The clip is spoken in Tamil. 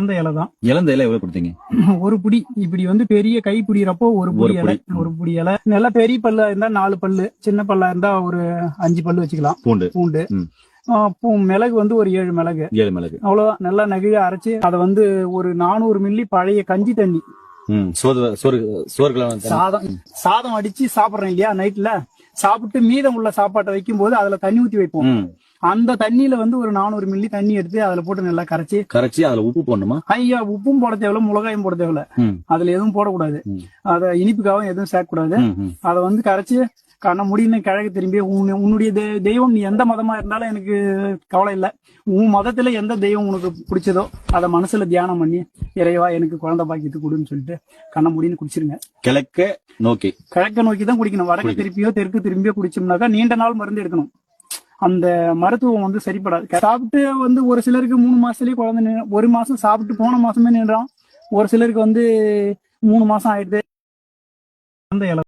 அந்த இலை தான். இளந்த இலை எவ்வளவு கொடுத்தீங்க? ஒரு புடி இப்படி வந்து பெரிய கை புடிறப்போ ஒரு புடி இலை, ஒரு புடி இலை. நல்லா பெரிய பல்லா இருந்தா 4 பல்லு, சின்ன பல்லா இருந்தா ஒரு 5 பல்லு வச்சுக்கலாம். பூண்டு மிளகு வந்து ஒரு 7 மிளகு. 7 மிளகு. அவ்வளவுதான். நல்லா நெகிழ அரைச்சு அதை வந்து ஒரு 400 மில்லி பழைய கஞ்சி தண்ணி, சாதம் அடிச்சு சாப்பிடுறேன் இல்லையா, நைட்ல சாப்பிட்டு மீதம் உள்ள சாப்பாட்டை வைக்கும் போது அதுல தண்ணி ஊத்தி வைப்போம். அந்த தண்ணியில வந்து ஒரு 400 மில்லி தண்ணி எடுத்து அதுல போட்டு நல்லா கரைச்சி அதுல உப்பு போடணுமா? ஐயா, உப்பும் போட தேவையில்ல, மிளகாயும் போட தேவையில்ல. அதுல எதுவும் போடக்கூடாது. அத இனிப்புக்காகவும் எதுவும் சேர்க்கக்கூடாது. அதை வந்து கரைச்சு கண்ண முடின்னு கிழக்கு திரும்பி உன்னுடைய தெய்வம், நீ எந்த மதமா இருந்தாலும் எனக்கு கவலை இல்லை, உன் மதத்துல எந்த தெய்வம் உனக்கு பிடிச்சதோ அதை மனசுல தியானம் பண்ணி, இறைவா எனக்கு குழந்தை பாக்கியத்து கொடுன்னு சொல்லிட்டு கண்ண முடின்னு குடிச்சிருங்க. கிழக்க நோக்கி தான் குடிக்கணும். வடக்கு திருப்பியோ தெற்கு திரும்பியோ குடிச்சோம்னாக்கா நீண்ட நாள் மருந்து எடுக்கணும். அந்த மருத்துவம் வந்து சரிப்படாது. சாப்பிட்டு வந்து ஒரு சிலருக்கு 3 மாசத்துலயே குழந்தை, 1 மாசம் சாப்பிட்டு போன மாசமே நின்றான். ஒரு சிலருக்கு வந்து 3 மாசம் ஆயிடுது. அந்த இலை